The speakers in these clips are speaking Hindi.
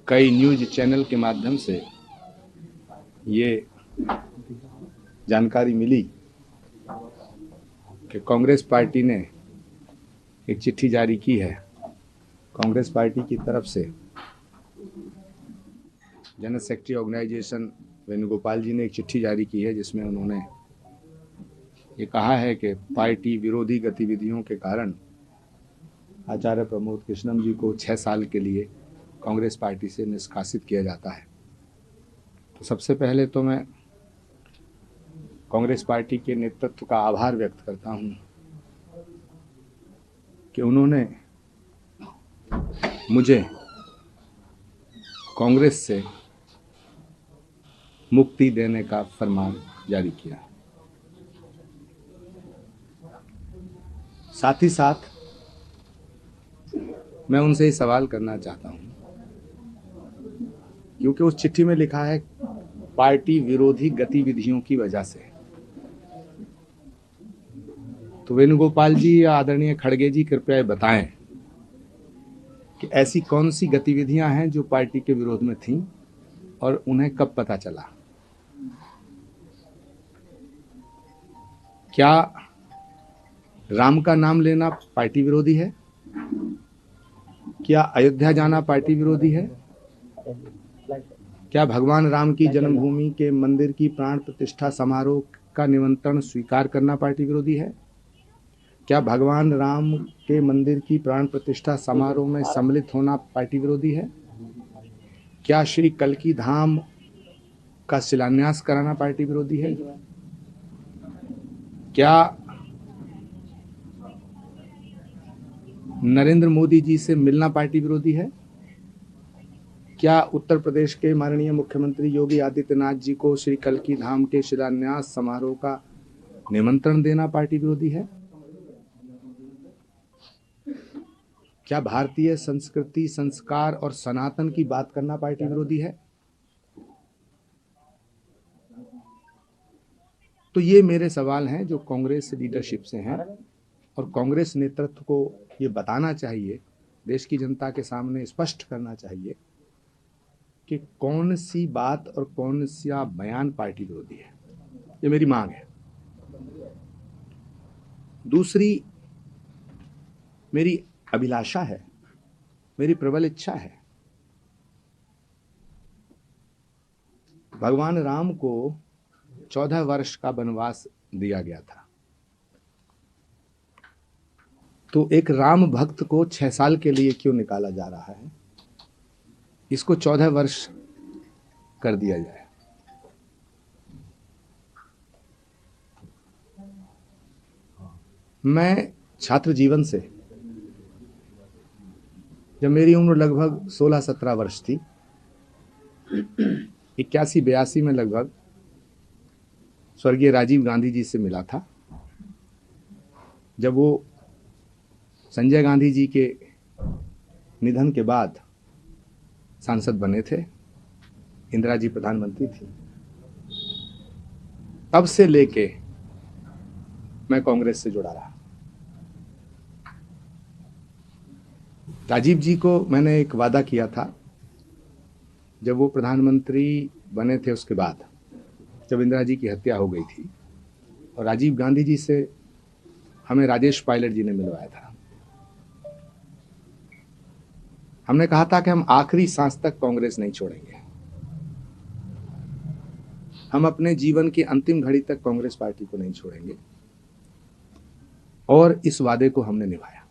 कई न्यूज चैनल के माध्यम से ये जानकारी मिली कि कांग्रेस पार्टी ने एक चिट्ठी जारी की है। कांग्रेस पार्टी की तरफ से जनरल सेक्रेटरी ऑर्गेनाइजेशन वेणुगोपाल जी ने एक चिट्ठी जारी की है, जिसमें उन्होंने ये कहा है कि पार्टी विरोधी गतिविधियों के कारण आचार्य प्रमोद कृष्णम जी को 6 साल के लिए कांग्रेस पार्टी से निष्कासित किया जाता है। तो सबसे पहले तो मैं कांग्रेस पार्टी के नेतृत्व का आभार व्यक्त करता हूं कि उन्होंने मुझे कांग्रेस से मुक्ति देने का फरमान जारी किया। साथ ही साथ मैं उनसे ये सवाल करना चाहता हूं, क्योंकि उस चिट्ठी में लिखा है पार्टी विरोधी गतिविधियों की वजह से। तो वेणुगोपाल जी या आदरणीय खड़गे जी कृपया बताएं कि ऐसी कौन सी गतिविधियां हैं जो पार्टी के विरोध में थीं और उन्हें कब पता चला। क्या राम का नाम लेना पार्टी विरोधी है? क्या अयोध्या जाना पार्टी विरोधी है? क्या भगवान राम की जन्मभूमि के मंदिर की प्राण प्रतिष्ठा समारोह का निमंत्रण स्वीकार करना पार्टी विरोधी है? क्या भगवान राम के मंदिर की प्राण प्रतिष्ठा समारोह में सम्मिलित होना पार्टी विरोधी है? क्या श्री कल्की धाम का शिलान्यास कराना पार्टी विरोधी है? क्या नरेंद्र मोदी जी से मिलना पार्टी विरोधी है? क्या उत्तर प्रदेश के माननीय मुख्यमंत्री योगी आदित्यनाथ जी को श्री कल्की धाम के शिलान्यास समारोह का निमंत्रण देना पार्टी विरोधी है? क्या भारतीय संस्कृति, संस्कार और सनातन की बात करना पार्टी विरोधी है? तो ये मेरे सवाल हैं जो कांग्रेस लीडरशिप से हैं, और कांग्रेस नेतृत्व को ये बताना चाहिए, देश की जनता के सामने स्पष्ट करना चाहिए कि कौन सी बात और कौन सा बयान पार्टी विरोधी है। ये मेरी मांग है। दूसरी मेरी अभिलाषा है, मेरी प्रबल इच्छा है, भगवान राम को 14 वर्ष का वनवास दिया गया था, तो एक राम भक्त को 6 साल के लिए क्यों निकाला जा रहा है? इसको 14 वर्ष कर दिया जाए। मैं छात्र जीवन से, जब मेरी उम्र लगभग 16-17 वर्ष थी, 81-82 में लगभग स्वर्गीय राजीव गांधी जी से मिला था, जब वो संजय गांधी जी के निधन के बाद सांसद बने थे, इंदिरा जी प्रधानमंत्री थी। तब से लेके मैं कांग्रेस से जुड़ा रहा। राजीव जी को मैंने एक वादा किया था, जब वो प्रधानमंत्री बने थे, उसके बाद जब इंदिरा जी की हत्या हो गई थी, और राजीव गांधी जी से हमें राजेश पायलट जी ने मिलवाया था। हमने कहा था कि हम आखिरी सांस तक कांग्रेस नहीं छोड़ेंगे, हम अपने जीवन की अंतिम घड़ी तक कांग्रेस पार्टी को नहीं छोड़ेंगे, और इस वादे को हमने निभाया।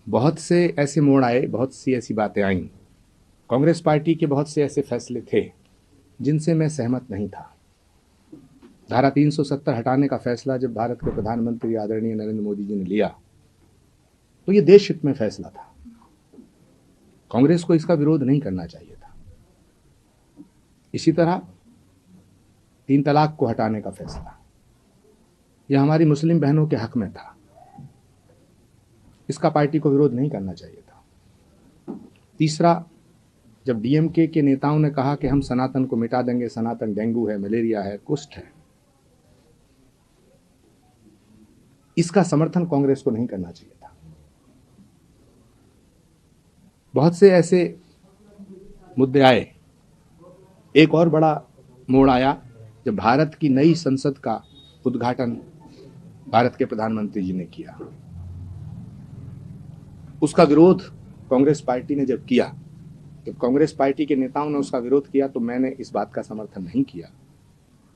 बहुत से ऐसे मोड़ आए, बहुत सी ऐसी बातें आईं, कांग्रेस पार्टी के बहुत से ऐसे फैसले थे जिनसे मैं सहमत नहीं था। धारा 370 हटाने का फैसला जब भारत के प्रधानमंत्री आदरणीय नरेंद्र मोदी जी ने लिया, तो ये देश हित में फैसला था। कांग्रेस को इसका विरोध नहीं करना चाहिए था। इसी तरह 3 तलाक को हटाने का फैसला, यह हमारी मुस्लिम बहनों के हक में था, इसका पार्टी को विरोध नहीं करना चाहिए था। तीसरा, जब डीएमके के नेताओं ने कहा कि हम सनातन को मिटा देंगे, सनातन डेंगू है, मलेरिया है, कुष्ठ है, इसका समर्थन कांग्रेस को नहीं करना चाहिए था। बहुत से ऐसे मुद्दे आए। एक और बड़ा मोड़ आया जब भारत की नई संसद का उद्घाटन भारत के प्रधानमंत्री जी ने किया। उसका विरोध कांग्रेस पार्टी ने जब किया, जब कांग्रेस पार्टी के नेताओं ने उसका विरोध किया, तो मैंने इस बात का समर्थन नहीं किया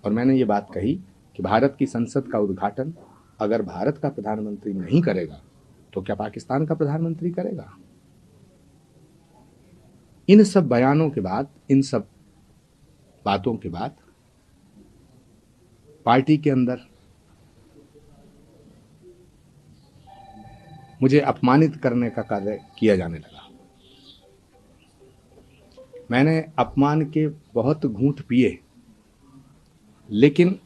और मैंने ये बात कही कि भारत की संसद का उद्घाटन अगर भारत का प्रधानमंत्री नहीं करेगा तो क्या पाकिस्तान का प्रधानमंत्री करेगा? इन सब बयानों के बाद, इन सब बातों के बाद पार्टी के अंदर मुझे अपमानित करने का कार्य किया जाने लगा। मैंने अपमान के बहुत घूंट पिए, लेकिन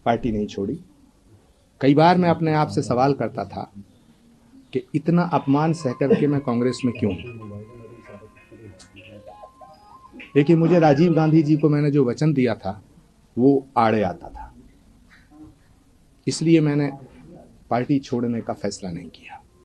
पार्टी नहीं छोड़ी। कई बार मैं अपने आप से सवाल करता था कि इतना अपमान सह करके मैं कांग्रेस में क्यों हूं। लेकिन मुझे राजीव गांधी जी को मैंने जो वचन दिया था वो आड़े आता था, इसलिए मैंने पार्टी छोड़ने का फैसला नहीं किया।